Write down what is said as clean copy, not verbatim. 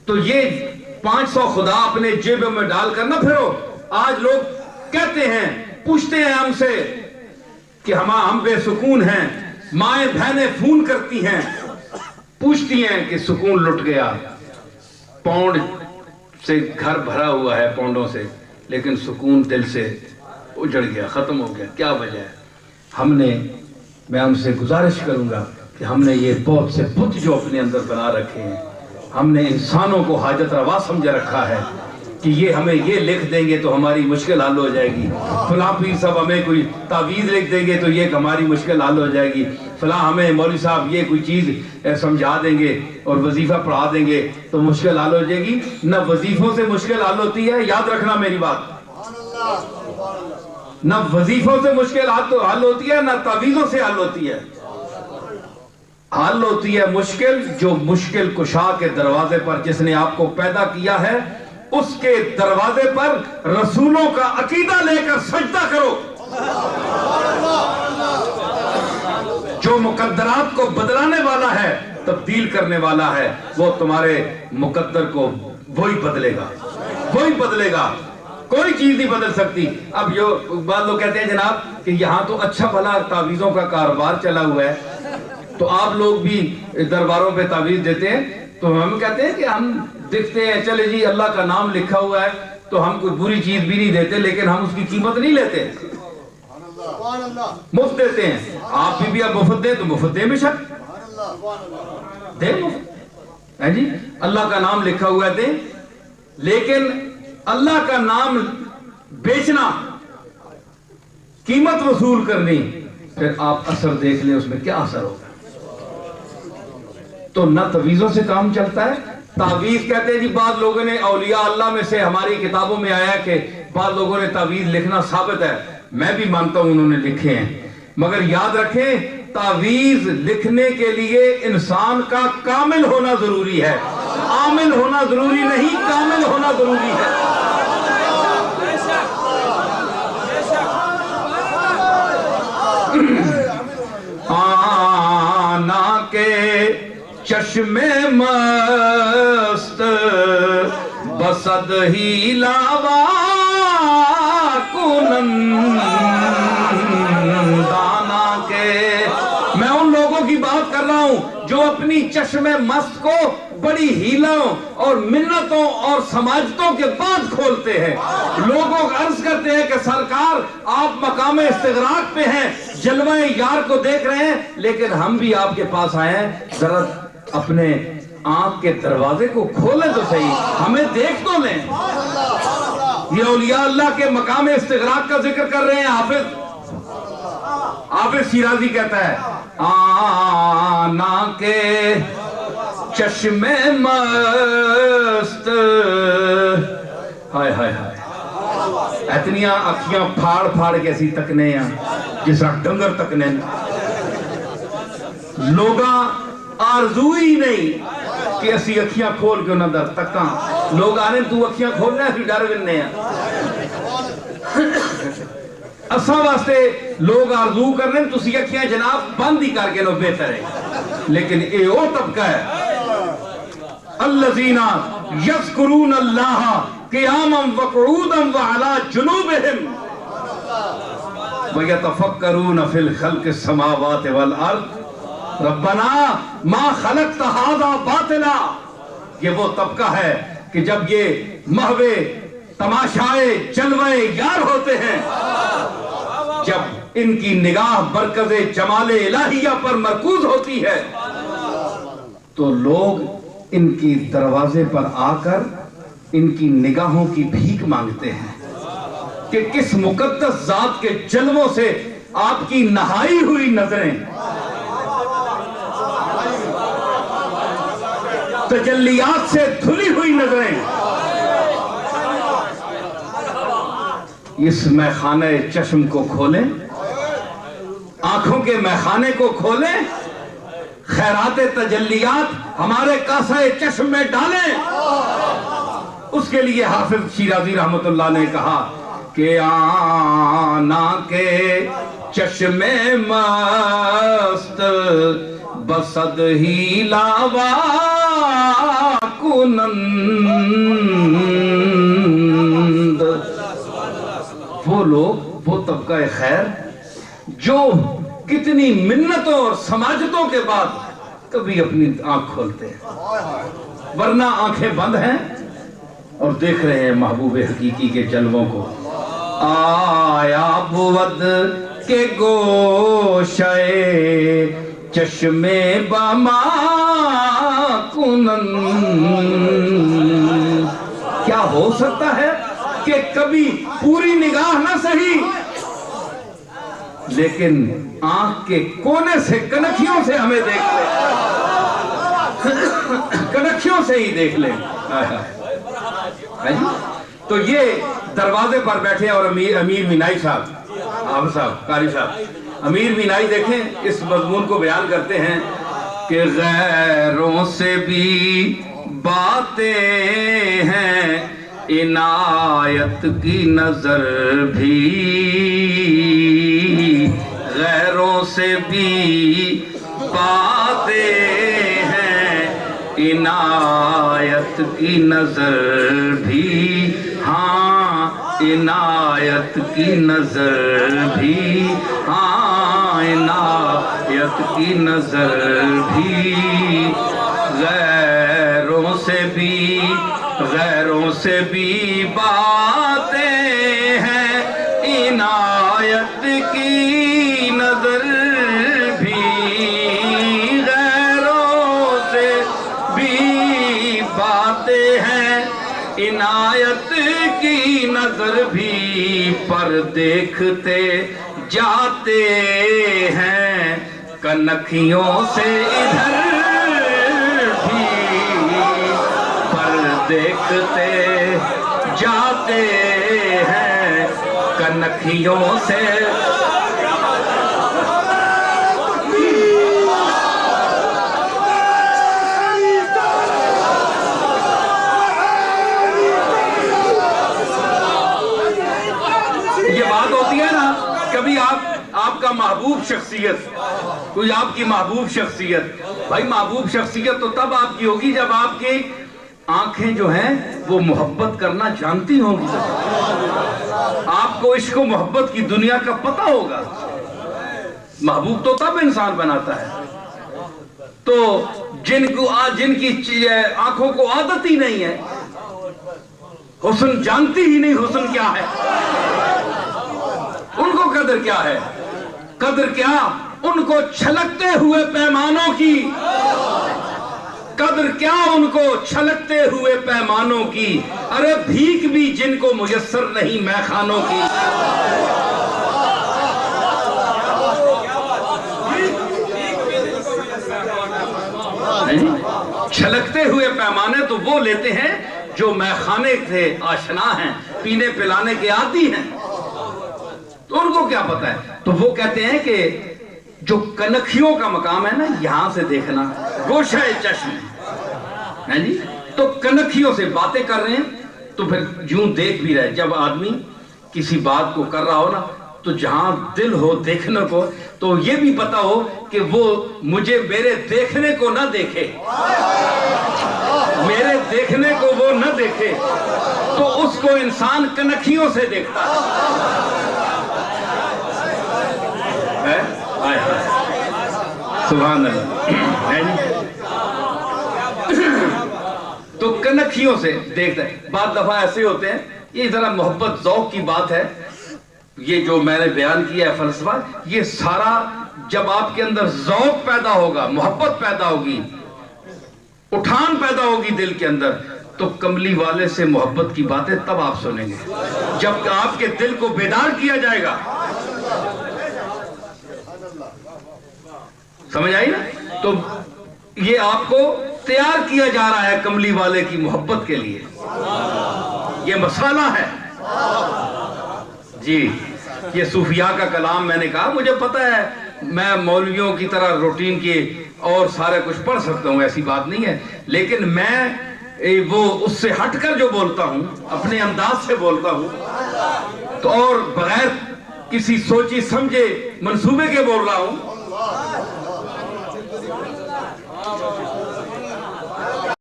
تو یہ 500 خدا اپنے جیب میں ڈال کر نہ پھرو. آج لوگ کہتے ہیں، پوچھتے ہیں ہم سے کہ ہم بے سکون ہیں، مائیں بہنیں فون کرتی ہیں، پوچھتی ہیں کہ سکون لٹ گیا. پاؤنڈ سے گھر بھرا ہوا ہے، پاؤنڈوں سے، لیکن سکون دل سے اجڑ گیا، ختم ہو گیا. کیا وجہ ہے؟ میں ہم سے گزارش کروں گا کہ ہم نے یہ بہت سے بت جو اپنے اندر بنا رکھے ہیں، ہم نے انسانوں کو حاجت روا سمجھ رکھا ہے کہ یہ ہمیں یہ لکھ دیں گے تو ہماری مشکل حل ہو جائے گی، فلاں پیر صاحب ہمیں کوئی تعویذ لکھ دیں گے تو یہ ہماری مشکل حل ہو جائے گی، فلاں ہمیں مولوی صاحب یہ کوئی چیز سمجھا دیں گے اور وظیفہ پڑھا دیں گے تو مشکل حل ہو جائے گی. نہ وظیفوں سے مشکل حل ہوتی ہے، یاد رکھنا میری بات. نہ وظیفوں سے مشکل حل ہوتی ہے، نہ تعویذوں سے حل ہوتی ہے. حل ہوتی ہے مشکل جو مشکل کشا کے دروازے پر، جس نے آپ کو پیدا کیا ہے اس کے دروازے پر رسولوں کا عقیدہ لے کر سجدہ کرو. جو مقدرات کو بدلانے والا ہے، تبدیل کرنے والا ہے، وہ تمہارے مقدر کو وہی بدلے گا، وہی بدلے گا. کوئی چیز نہیں بدل سکتی. اب جو بعض لوگ کہتے ہیں جناب کہ یہاں تو اچھا بھلا تعویذوں کا کاروبار چلا ہوا ہے، تو آپ لوگ بھی درباروں پہ تعویذ دیتے ہیں، تو ہم کہتے ہیں کہ ہم دیکھتے ہیں چلے جی اللہ کا نام لکھا ہوا ہے تو ہم کوئی بری چیز بھی نہیں دیتے، لیکن ہم اس کی قیمت نہیں لیتے، مفت دیتے ہیں. آپ بھی اب مفت دیں تو مفت دیں، بے شک دیں مفت ہے جی. اللہ کا نام لکھا ہوا ہے دیں، لیکن اللہ کا نام بیچنا، قیمت وصول کرنی، پھر آپ اثر دیکھ لیں اس میں کیا اثر ہوگا. تو نہ تعویذوں سے کام چلتا ہے. تعویذ کہتے ہیں جی بعض لوگوں نے، اولیاء اللہ میں سے ہماری کتابوں میں آیا کہ بعض لوگوں نے تعویذ لکھنا ثابت ہے، میں بھی مانتا ہوں انہوں نے لکھے ہیں، مگر یاد رکھیں تعویذ لکھنے کے لیے انسان کا کامل ہونا ضروری ہے، عامل ہونا ضروری نہیں، کامل ہونا ضروری ہے. آنا کے چشم مست بسد ہی لاوا کنن دانا کے. میں ان لوگوں کی بات کر رہا ہوں جو اپنی چشم مست کو بڑی ہیلوں اور منتوں اور سماجتوں کے بعد کھولتے ہیں. لوگوں عرض کرتے ہیں کہ سرکار آپ مقام استغراق پہ ہیں، جلوہ یار کو دیکھ رہے ہیں، لیکن ہم بھی آپ کے پاس آئے ہیں، ذرا اپنے آنکھ کے دروازے کو کھولیں تو صحیح، ہمیں دیکھ تو لیں. یہ اولیاء اللہ کے مقام استغراق کا ذکر کر رہے ہیں. حافظ شیرازی کہتا ہے آنا کے چشم مست، ہائے ہائے ہائے، اتنیاں اکھیاں پھاڑ پھاڑ کے اسی تکنے ہیں جس طرح ڈنگر تکنے. لوگاں آرزو ہی نہیں کہ اسی اکھیاں کھول کے انہاں در تکاں. لوگ آنے تو اکھیاں کھولنے اسی ڈر ونے ہیں. اساں واسطے لوگ آرزو کرنے تو اسی اکھیاں جناب بند ہی کر کے لو بہتر ہے. لیکن اے او طبقہ ہے الذین یذکرون اللہ قیاما وقعودا وعلی جنوبہم ویتفکرون فی الخلق السماوات والارض ربنا ما خلقت ھذا باطلا. یہ وہ طبقہ ہے کہ جب یہ محو تماشائے جلوہ یار ہوتے ہیں، جب ان کی نگاہ مرکز جمال الہیہ پر مرکوز ہوتی ہے، تو لوگ ان کی دروازے پر آ کر ان کی نگاہوں کی بھیک مانگتے ہیں کہ کس مقدس ذات کے جلووں سے آپ کی نہائی ہوئی نظریں، تجلیات سے دھلی ہوئی نظریں اس میخانہ چشم کو کھولیں، آنکھوں کے میخانے کو کھولیں، خیرات تجلیات ہمارے کاسہ چشم میں ڈالیں. اس کے لیے حافظ شیرازی رحمت اللہ نے کہا کہ آنا کے چشم مست بسد ہی لاوا کنن بلند، وہ لوگ، وہ طبقہ خیر جو کتنی منتوں اور سماجتوں کے بعد کبھی اپنی آنکھ کھولتے ہیں، ورنہ آنکھیں بند ہیں اور دیکھ رہے ہیں محبوب حقیقی کے جلووں کو۔ آیا بود کے گوشے چشمے بما کنن، کیا ہو سکتا ہے کہ کبھی پوری نگاہ نہ سہی لیکن آنکھ کے کونے سے کنکھیوں سے ہمیں دیکھ لے، کنکھیوں سے ہی دیکھ لے۔ تو یہ دروازے پر بیٹھے اور امیر مینائی صاحب، حافظ صاحب، قاری صاحب، امیر مینائی دیکھیں اس مضمون کو بیان کرتے ہیں کہ غیروں سے بھی باتیں ہیں عنایت کی نظر بھی، غیروں سے بھی باتیں ہیں عنایت کی نظر بھی، ہاں عنایت کی نظر بھی، ہاں عنایت کی نظر بھی، غیروں سے بھی باتیں ہیں عنایت کی نظر بھی، غیروں سے بھی باتیں ہیں عنایت کی نظر بھی، پر دیکھتے جاتے ہیں کنکھیوں سے ادھر بھی، پر دیکھتے جاتے ہیں کنکھیوں سے۔ کبھی آپ کا محبوب شخصیت، کوئی آپ کی محبوب شخصیت، بھائی محبوب شخصیت تو تب آپ کی ہوگی جب آپ کی آنکھیں جو ہیں وہ محبت کرنا جانتی ہوں گی، آپ کو عشق و محبت کی دنیا کا پتہ ہوگا۔ محبوب تو تب انسان بناتا ہے، تو جن کی آنکھوں کو عادت ہی نہیں ہے، حسن جانتی ہی نہیں حسن کیا ہے، ان کو قدر کیا ہے؟ قدر کیا ان کو چھلکتے ہوئے پیمانوں کی، قدر کیا ان کو چھلکتے ہوئے پیمانوں کی، ارے بھیک بھی جن کو میسر نہیں میخانوں کی۔ چھلکتے ہوئے پیمانے تو وہ لیتے ہیں جو میخانے سے آشنا ہیں، پینے پلانے کے عادی ہیں، تو ان کو کیا پتا ہے؟ تو وہ کہتے ہیں کہ جو کنکھیوں کا مقام ہے نا، یہاں سے دیکھنا، گوشہ چشم ہے جی، تو کنکھیوں سے باتیں کر رہے ہیں، تو پھر یوں دیکھ بھی رہے۔ جب آدمی کسی بات کو کر رہا ہو نا، تو جہاں دل ہو دیکھنے کو، تو یہ بھی پتا ہو کہ وہ مجھے میرے دیکھنے کو نہ دیکھے، میرے دیکھنے کو وہ نہ دیکھے، تو اس کو انسان کنکھیوں سے دیکھتا ہے۔ سبحان اللہ۔ تو کنکھیوں سے دیکھتا ہے۔ بعض دفعہ ایسے ہوتے ہیں، یہ ذرا محبت ذوق کی بات ہے، یہ جو میں نے بیان کیا ہے فلسفہ، یہ سارا جب آپ کے اندر ذوق پیدا ہوگا، محبت پیدا ہوگی، اٹھان پیدا ہوگی دل کے اندر، تو کملی والے سے محبت کی باتیں تب آپ سنیں گے، جب آپ کے دل کو بیدار کیا جائے گا۔ سمجھ آئی نا؟ تو یہ آپ کو تیار کیا جا رہا ہے کملی والے کی محبت کے لیے، یہ مسالہ ہے جی۔ یہ صوفیاء کا کلام میں نے کہا، مجھے پتہ ہے میں مولویوں کی طرح روٹین کی اور سارے کچھ پڑھ سکتا ہوں، ایسی بات نہیں ہے، لیکن میں وہ اس سے ہٹ کر جو بولتا ہوں، اپنے انداز سے بولتا ہوں، تو اور بغیر کسی سوچی سمجھے منصوبے کے بول رہا ہوں،